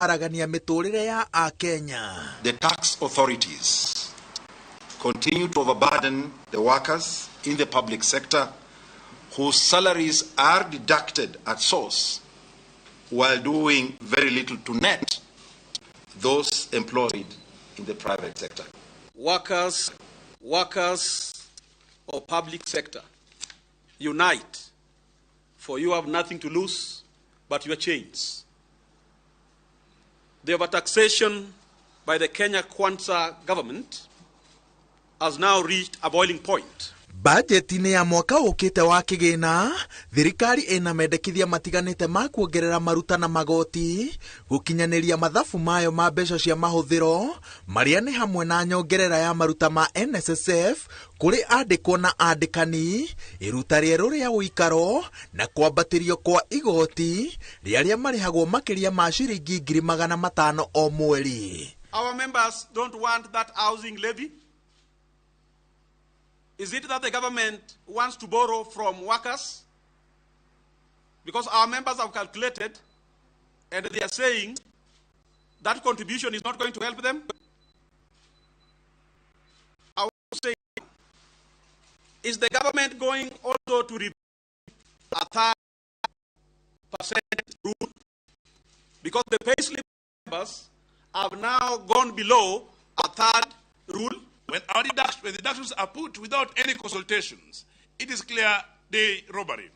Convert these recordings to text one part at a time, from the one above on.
aragania miturire ya Akenya. The tax authorities continue to overburden the workers in the public sector whose salaries are deducted at source while doing very little to net those employed in the private sector. Workers of public sector, unite, for you have nothing to lose but your chains. The overtaxation by the Kenya Kwanza government has now reached a boiling point. Bajeti-inĩ ya mwaka ũkĩte wa kĩgĩna, thirikari ĩna mendekithia matiganĩte ma kuongerera maruta na magoti, gũkinyanĩria mathabu mayo ma mbeca cia mahũthĩro, marĩa nĩ hamwe na nyongerera ya maruta ma NSSF kũrĩ andĩkwo na andĩkani, iruta rĩerũ rĩa ũikaro na kwambatĩrio kwa igoti rĩarĩa marĩhagwo makĩria ma ciringi 500,000 o mweri. Our members don't want that housing levy. Is it that the government wants to borrow from workers? Because our members have calculated and they are saying that contribution is not going to help them. I want to say, is the government going also to review a 30% rule? Because the payslip members have now gone below a third rule. When the deductions are put without any consultations, it is clear the robbery.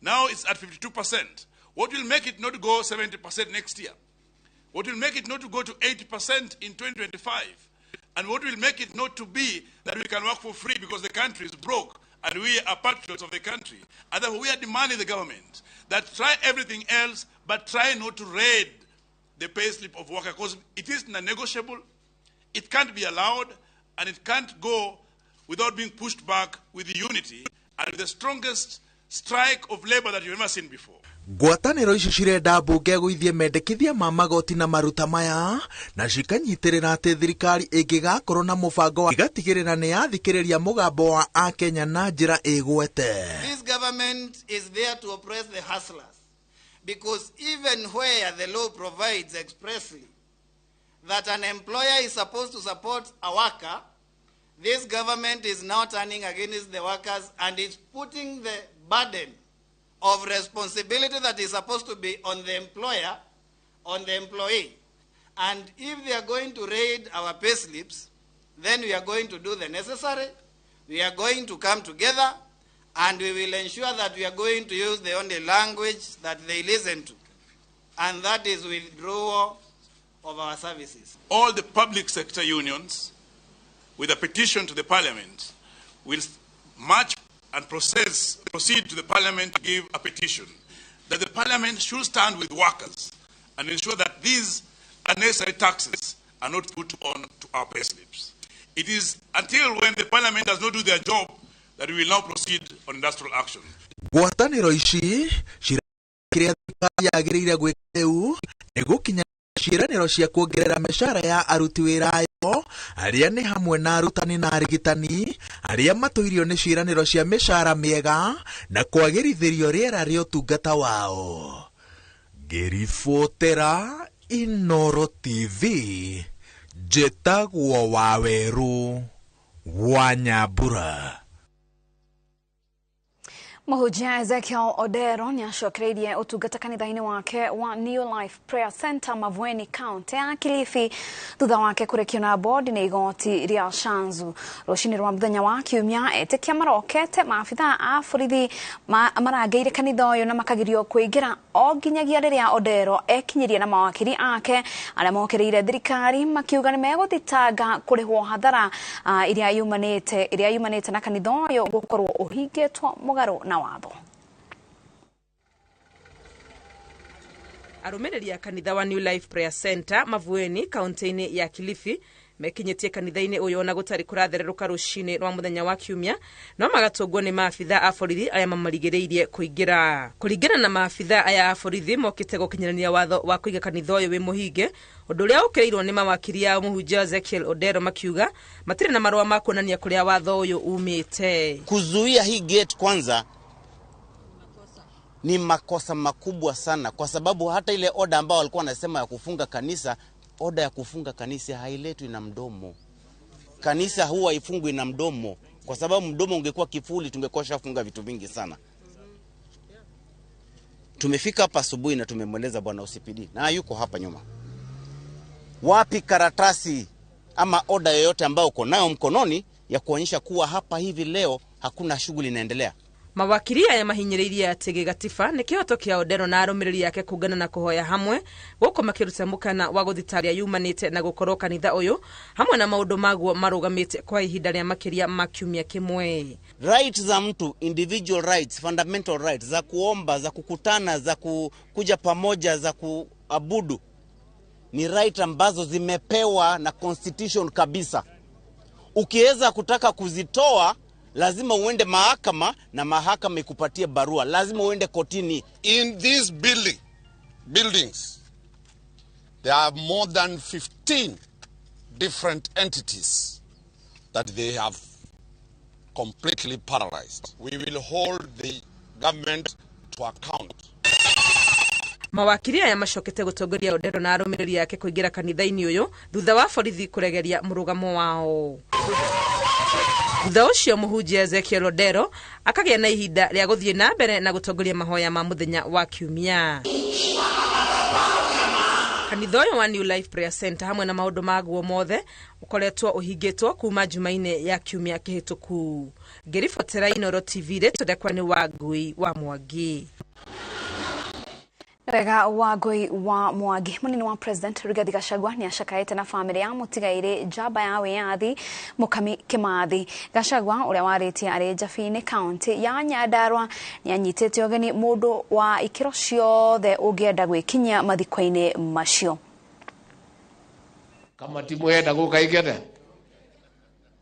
Now it's at 52%. What will make it not go 70% next year? What will make it not to go to 80% in 2025? And what will make it not to be that we can work for free because the country is broke and we are patriots of the country? And therefore we are demanding the government that try everything else but try not to raid the payslip of workers because it is non-negotiable, it can't be allowed, and it can't go without being pushed back with the unity and with the strongest strike of labor that you've never seen before. Ngwatanĩro ici cirenda mbunge gũithie mendekithia ma magoti na maruta maya na cikanyitirĩra atĩ thirikari ĩngĩgakorwo na mũbango wa igatigĩrĩra nĩ yathikĩrĩria mũgambo wa Akenya na njĩra ĩgwete. This government is there to oppress the hustlers because even where the law provides expressly that an employer is supposed to support a worker, this government is now turning against the workers and is putting the burden of responsibility that is supposed to be on the employer, on the employee. And if they are going to raid our pay slips, then we are going to do the necessary. We are going to come together and we will ensure that we are going to use the only language that they listen to. And that is withdrawal of our services. All the public sector unions, with a petition to the parliament, will march and proceed to the parliament to give a petition that the parliament should stand with workers and ensure that these unnecessary taxes are not put on to our payslips. It is until when the parliament does not do their job that we will now proceed on industrial action. Ngwatanĩro ici cirakĩrĩa thirikari yagĩrĩire gwĩka rĩu nĩ gũkinya ciĩranĩro cia kuongerera mĩcara ya aruti wĩra ayo arĩa nĩ hamwe na arutani na arigitani arĩa matũirio nĩ ciĩranĩro cia mĩcara mĩega na kwagĩrithĩrio rĩera rĩa ũtungata wao. Ngĩribotera Inooro TV, njĩtagwo Waweru wa Nyambura. Mũhunjia Ezekiel Odero nĩ acokereirie ũtungata kanitha-inĩ wake wa New Life Prayer Center Mavueni County ya Kilifi thutha wake kũrekio na board nĩ igoti rĩa Shanzu. Rũcinĩ rwa mũthenya wa Kiumia etĩkia marokete maabithaa a borithi marangĩire kanitha ũyũ na makagirio kũingĩra o nginyagia rĩrĩa Odero ekinyirie na mawakiri ake arĩa mokereire thirikari makiuga nĩ megũthitanga kũrĩhwo hathara iria yumanĩte na kanitha ũyũ gũkorwo ũhingĩtwo mũgarũ na watho. Arũmĩrĩri a kanitha wa New Life Prayer Center Mavueni kaunti-inĩ ya Kilifi mekinyetie kanitha-inĩ ũyũ na gũtarĩ kũrathererũka rũcinĩ rwa mũthenya wa Kiumia no magatũngwo nĩ maabithaa a borithi arĩa mamarigĩrĩirie kũingĩra. Kũringana na maabithaa aya a borithi mokĩte gũkinyanĩria watho wa kũiga kanitha ũyũ wĩ mũhinge, ũndũ ũrĩa ũkĩrĩirwo nĩ mawakiri a mũhunjia Ezekiel Odero makiuga matirĩ na marũa ma kuonania kũrĩa watho ũyũ umĩte. Kuzuia hii gate kwanza ni makosa makubwa sana, kwa sababu hata ile oda ambao walikuwa wanasema ya kufunga kanisa, oda ya kufunga kanisa hailetwi na mdomo. Kanisa huwa ifungwi na mdomo, kwa sababu mdomo ungekuwa kifuli tungekosha funga vitu vingi sana. Tumefika hapa asubuhi na tumemweleza bwana OCPD na yuko hapa nyuma. Wapi karatasi ama oda yoyote ambayo uko nayo mkononi ya kuonyesha kuwa hapa hivi leo hakuna shughuli inaendelea? Mawakiri aya mahinyiriria atege gatiba ni kihoto kia Odero na arumiriri yake kugana na kuhoya hamwe guko makiruta mukana wa guthitaria yumanite na gukorwo kanitha uyu hamwe na maundu maguo marugamite kwa ihinda ria makiria makiumia kimwe. Rights za mtu, individual rights, fundamental rights za kuomba, za kukutana, za kuja pamoja, za kuabudu, ni right ambazo zimepewa na constitution kabisa. Ukiweza kutaka kuzitoa, lazima uende mahakama na mahakama ikupatie barua. Lazima uende kotini. In these buildings, there are more than 15 different entities that they have completely paralyzed. We will hold the government to account. Mawakiri aya macokete gutongoria Odero na arumiriri yake kuingira kanitha-ini uyu thutha wa borithi kuregeria murugamo wao. Thutha ucio muhunjia Ezekiel Odero akagia na ihinda ria guthie na mbere na gutongoria mahoya ma muthenya wa kiumia. Kanitha uyu wa New Life Prayer Center hamwe na maundu maguo mothe ukoretwo uhingitwo kuma Jumaine ya kiumia kihituku. Ngiribotera Inooro TV retondekwa ni Wangui wa Mwangi. Rega Wangui wa Mwangi, munini wa President Rigathi Gachagua ni ashakaite na family ya mutigaire njamba ya wiyathi Mukami Kimathi. Gachagua uria waritie ari Njabini county ya Nyandarua ni anyitete ogeni mundu wa ikiro ciothe ungienda gwikinya mathiko-ini macio. Kama timu yenda guka igete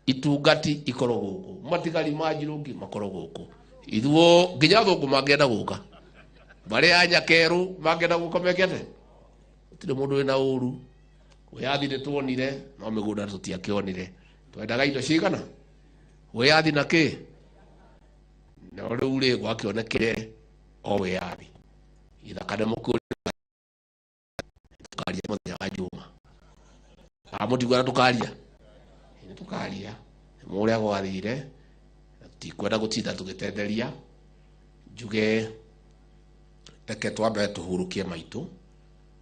itungati ikoro guku matigari majirungi makoro guku ithuo nginya thungu mangenda guka bare anya keru magenda gukomekete tire mundu wina uru wiyathi ni tuonire no migunda tutiakionire twendaga indo cigana wiyathi na ki no riu ri gwakionekire o wiyathi ithakane mukuri tukaria muthenya wa Juma amutigwana tukaria muria gwathire tikwenda gutinda tugitenderia njuge teke twambe tuhurukie maitu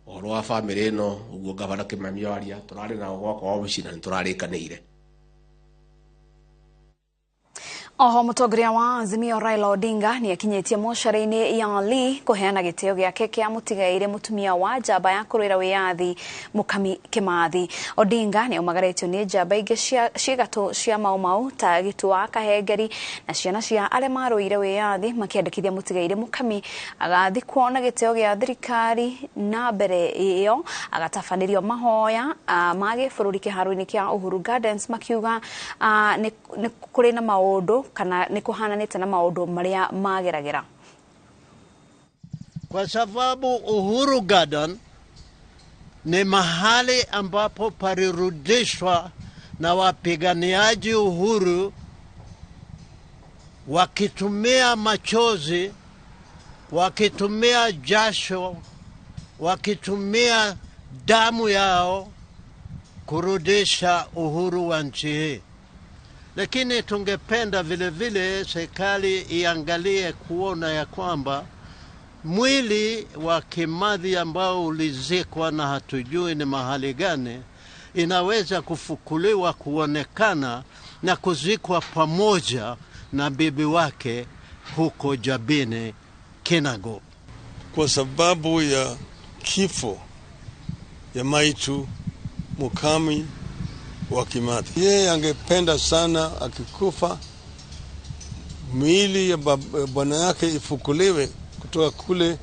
oro wa family no uguo gavana Kimani aria turari na gwako wa bicina ni turarikanire. Oho mutongoria wa Azimio Raila Odinga ni akinyetie moshari-ini ya Lee kuheana gitio giake kia mutigaire mutumia wa njamba ya kurwira wiyathi Mukami Kimathi. Odinga ni umagaretio ni njamba ingi ciigatu cia Mau ta Gitua, Kahengeri na ciana cia aria marwire wiyathi makiandikithia mutigaire Mukami agathikwo na gitio gia thirikari na mbere iyo agatafanirio mahoya ma gibururi kiharu-ini kia Uhuru Gardens makiuga ni kuri na maundu kana ni kuhananite na maundu maria mageragera, kwa sababu Uhuru Garden ni mahali ambapo parirudishwa na wapiganiaji uhuru wakitumia machozi, wakitumia jasho, wakitumia damu yao kurudisha uhuru wa nchi hii. Lakini tungependa vile vile serikali iangalie kuona ya kwamba mwili wa Kimathi ambao ulizikwa na hatujui ni mahali gani inaweza kufukuliwa kuonekana na kuzikwa pamoja na bibi wake huko Njabini Kinago. Kwa sababu ya kifo ya maitu Mukami wa Kimathi, yeye angependa sana akikufa miili ya bwana yake ifukuliwe kutoka kule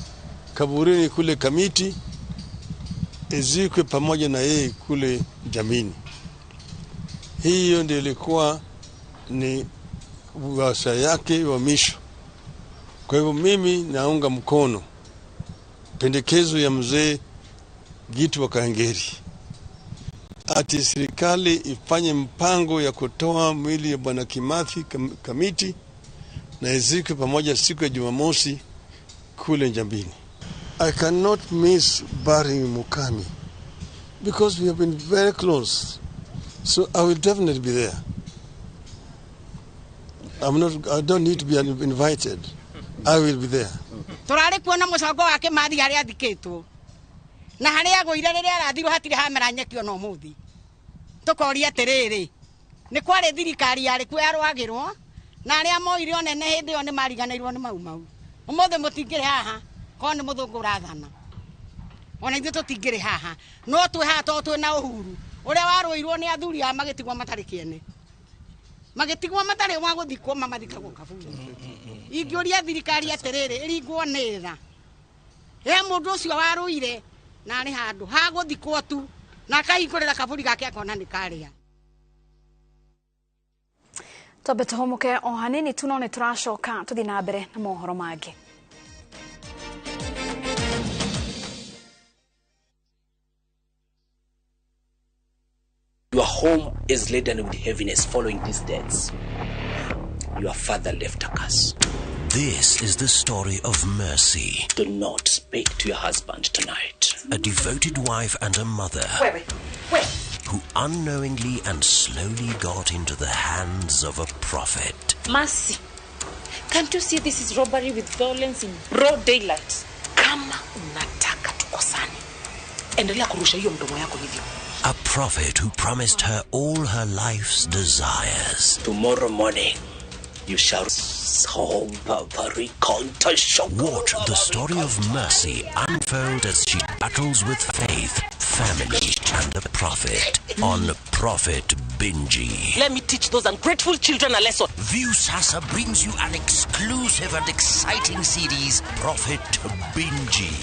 kaburini kule Kamiti, izikwe pamoja na yeye kule Njabini. Hiyo ndio ilikuwa ni wasa yake wa misho. Kwa hivyo mimi naunga mkono pendekezo ya mzee Gitu wa Kahengeri ati serikali ifanye mpango ya kutoa mwili ya bwana Kimathi Kamiti na izikwe pamoja siku ya Jumamosi kule Njambini. I cannot miss Barry Mukami because we have been very close. So I will definitely be there. I don't need to be invited. I will be there. Turare kuona mucongo wake mathi haria athikitwo. Na haria agwire riria arathirwo hatire hamera nyeki ona umuthi. Tukoria atiriri. Ni kwari thirikari yari kuo yarwagirwo na aria moire onene hindi yo ni mariganirwo ni mau. Umuthi mutingire haha. Ko ni muthungu urathana. Ona ithu tutingire haha. No twi haha to twi na uhuru. Uria warũirwo ni athuri a magitigwo matari kiene. Magitigwo matari wa guthikwo mamathikagwo kaburi. Ingĩũria thirikari atiriri iringwo nĩtha. He mũndũ ũcio warũire na arĩ handũ ha gũthikwo tu na akahingũrĩra kaburi gake akona nĩ karĩa. Twambe tũhũmũke o hanini tu no nĩ tũracoka tũthiĩ na mbere na mohoro mangĩ. Your home is laden with heaviness following these deaths. Your father left a curse. This is the story of Mercy. Do not speak to your husband tonight. A devoted wife and a mother. Wait. Who unknowingly and slowly got into the hands of a prophet. Mercy, can't you see this is robbery with violence in broad daylight? Kama unataka tukosane, endelea kurusha hiyo mdomo yako hivyo. A prophet who promised her all her life's desires. Tomorrow morning, you shall solve a very controversial. Watch the story of Mercy unfold as she battles with faith, family, and the prophet on Prophet Binji. Let me teach those ungrateful children a lesson. Viusasa brings you an exclusive and exciting series, Prophet Binji.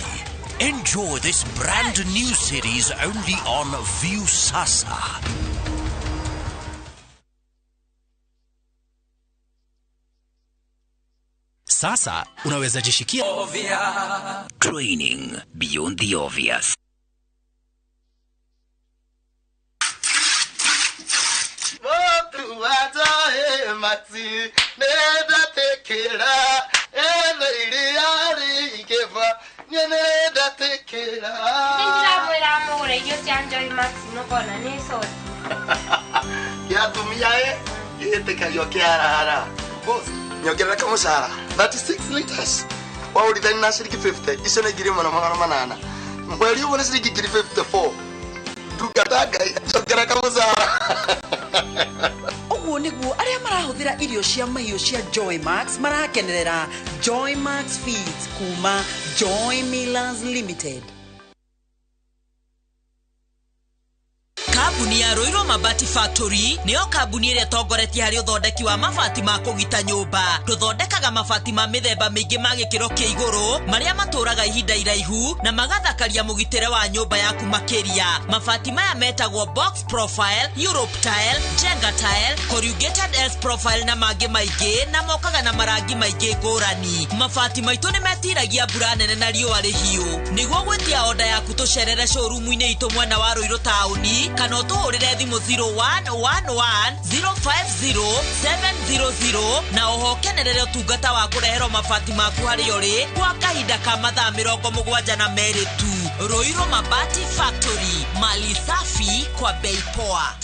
Enjoy this brand new series only on Viusasa. Sasa unaweza jishikia Training beyond the obvious. Nyongera kama Sara 36 liters wa ulidhani na shilingi 50 isho na girima na manana mweli ubone shilingi 54 tukataga nyongera kama Sara Oguo niguo aria marahuthira irio cia mahiũ cia Joy Max marakenerera Joy Max Feeds kuma Joy Millers Limited. Kambuni ya Roiro Mabati Factory niyo kambuni ĩrĩa tongoretie harĩ ũthondeki wa mabati ma kũgita nyũmba. Tũthondekaga mabati ma mĩthemba mĩingĩ ma gĩkĩro kĩa igũrũ marĩa matũraga ihinda iraihu na magathakaria mũgitĩre wa nyũmba yaku makĩria. Mabati maya metagwo box profile, Europe tile, Jenga tile, corrugated else profile na mangĩ maingĩ na mokaga na marangi maingĩ ngũrani. Mabati maitũ nĩ metiragia mbura nene na riũa rĩhiũ. Nĩguo gwĩtia order yaku tũcerere showroom-inĩ itũ mwena wa Roiro taũni kana ũtũhũrĩre thimũ 0111050700 na oho kenerere ũtungata wa kũreherwo mabati maku harĩa ũrĩ kwa kahinda ka mathaa 72 tu. Roiro Mabati Factory, mali safi kwa bei poa.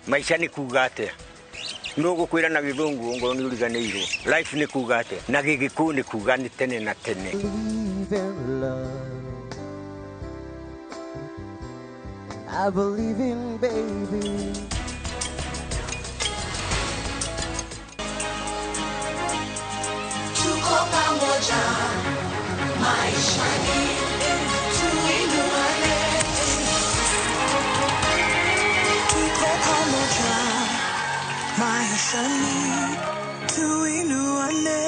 Maisha ni kugate. Ndogo kwira na githungu ngo ni uriganirwo. Life ni kugate. Na gigiku ni kugani tene na tene. I believe in baby. Tuko pamoja. Maisha ni tuinuane. Tuko pamoja. Maisha ni tuinuane.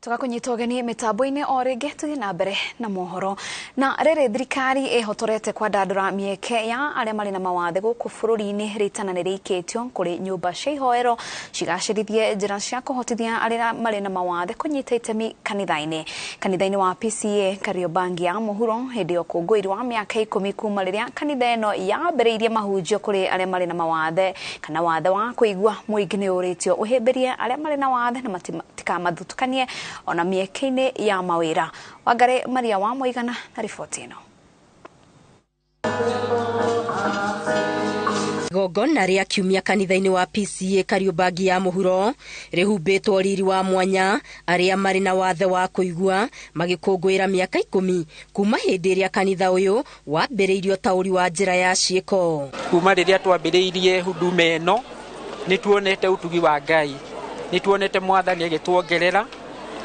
Tugakunyita ugeni mitambo-ini o ringi tuthie na mbere na mohoro na riri thirikari ihotorete kwandandura mieke ya aria mari na mawathe guku bururi-ini ritana ni riikitio kuri nyumba cia ihoero cigacirithie njira cia kuhotithia aria mari na mawathe kunyita itemi kanitha-ini wa PCA Kariobangi ya muhuro hindi ukungwiri wa miaka 10 kuma riria kanitha ino yambiriirie mahunjio kuri aria mari na mawathe kana wathe wa kuigua muingi ni uritio uhimbirie aria mari na wathe na matikamathutukanie ona mieke-ini ya mawira. Wangari Maria wa Muigana na riboti ino. Igongona ria kiumia kanitha-ini wa PCA Kariobangi ya muhuro rihumbitwo riri wa mwanya aria mari na wathe wa kuigua magikungwira miaka 10 kuma hindi ria kanitha uyu wambiriirio tauri wa njira ya ciiko. Kuma riria twambiriirie huduma ino nituonete utugi wa Ngai, nituonete mwathani agituongerera.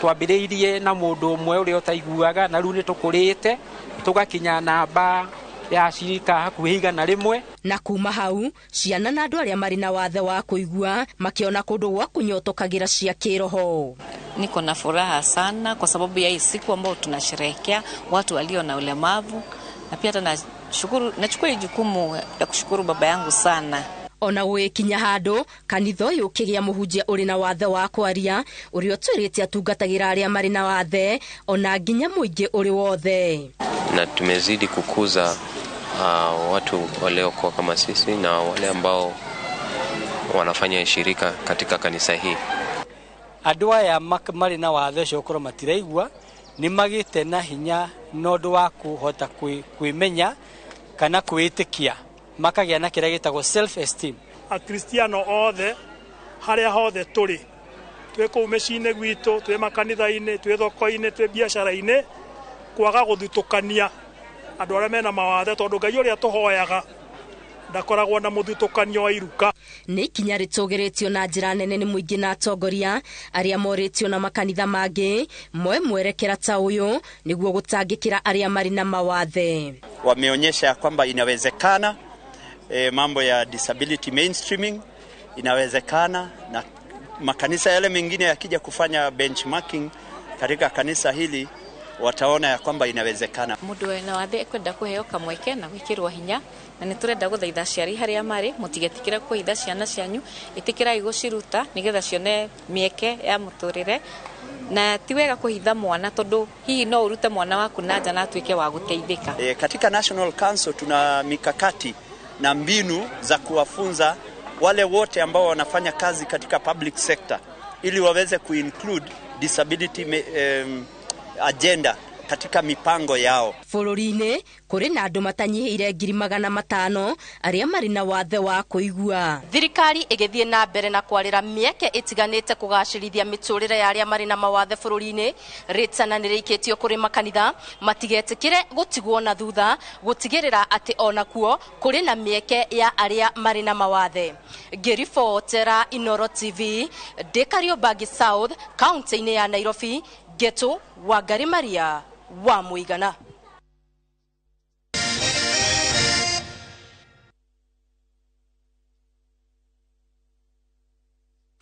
Twambiriirie na mundu umwe uria utaiguaga na riu nitukurite tugakinya namba ya cirika hakuhi 100 na kuma hau ciana na andu aria mari na wathe wa kuigua makiona kundu gwa kunyotokagira cia kiroho. Niko na furaha sana kwa sababu ya hii siku ambayo tunasherehekea watu walio na ulemavu, na pia nachukua jukumu ya kushukuru baba yangu sana. Ona gwikinya handu kanitha uyu kigia muhunjia uri na wathe wa kwaria uria twirite atungatagira aria mari na wathe ona nginya muingi uri wothe, na tumezidi kukuza watu waliokuwa kama sisi na wale ambao wanafanya shirika katika kanisa hii. Andu aya mari na wathe cokoro matiraigua ni magite na hinya nondu wa kuhota kwimenya kana kwitikia makagia na kira gitagwo self esteem. Akristiano othe haria hothe turi twiko mecine gwitu twi makanitha-ini twi thoko-ini twi biashara-ini kwaga guthutukania andu aria mena mawathe tondu Ngai uria tuhoyaga ndakoragwo na muthutukanio wa iruka. Ni kinya ritugiritio na njira nene ni muingi na atongoria aria moritio na makanitha mangi mwerekera ta uyu niguo gutangikira aria mari na mawathe. Wameonyesha kwamba inawezekana mambo ya disability mainstreaming inawezekana, na makanisa yale mengine yakija kufanya benchmarking katika kanisa hili wataona ya kwamba inawezekana. Mundu na wathe kwenda kuheo kamweke na gwikirwo hinya, na niturenda guthaitha ciari haria mari mutigetikira kuhitha ciana cianyu itikira iguciruta nigetha cione mieke ya muturire, na tiwega kuhitha mwana tondu hihi no urute mwana waku nanja na atuike wa guteithika. Katika National Council tuna mikakati na mbinu za kuwafunza wale wote ambao wanafanya kazi katika public sector ili waweze kuinclude disability agenda katika mipango yao. Bururi-ini kuri na andu matanyihire 500,000 aria mari na wathe wa kuigua. Thirikari igithie na mbere na kwarira mieke itiganite kugacirithia miturire ya aria mari na mawathe bururi-ini ritana ni riikitio kuri makanitha matigetikire gutigwo na thutha gutigirira ati ona kuo kuri na mieke ya aria mari na mawathe. Ngiribotera Inoro TV de Kariobangi South, kaunti-ini ya Nairobi, Geto Wangari Maria wa Muigana.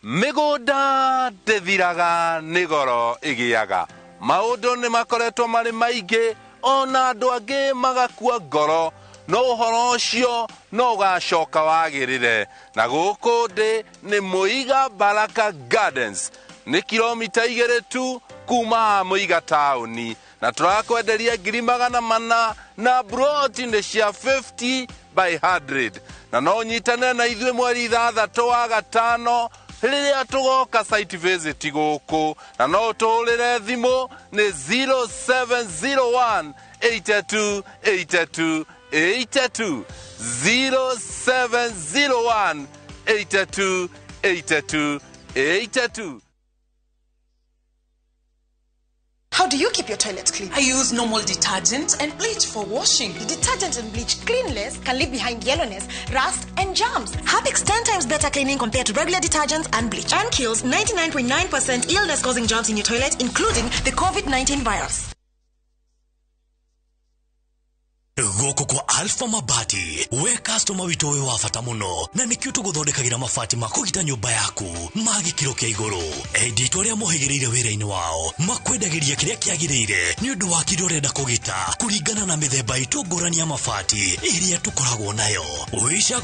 Migunda ndithiraga ni goro igiaga, maundu ni makoretwo mari maingi ona andu angi magakua ngoro, no uhoro ucio no ugacoka wagirire, na guku ndi ni Muiga Baraka Gardens, ni kilomita 2 tu kuma Muiga tauni, na turakwenderia 400,000 na broti ni cia 50 by 100, na no nyitane na ithuĩ mweri 6 wa gatano riria tugoka site visit guku, na no tuhurire thimu ni 0701 82 82 82 0701 82 82 82. How do you keep your toilets clean? I use normal detergent and bleach for washing. The detergent and bleach cleanless can leave behind yellowness, rust, and germs. Harpix 10 times better cleaning compared to regular detergents and bleach, and kills 99.9% illness-causing germs in your toilet, including the COVID-19 virus. Goko kwa Alpha Mabati, we customer wito we wafata muno, na nikio tuguthondekagira mabati makugita nyumba yaku, magi kiro kia iguru. Edito ria mohigireire wira-ini wao, makwendagiria kiria kiagirire, ni undu wa kiro renda kugita, kuringana na mithemba itungurani ya mabati, iria tukoragwo nayo. Wisha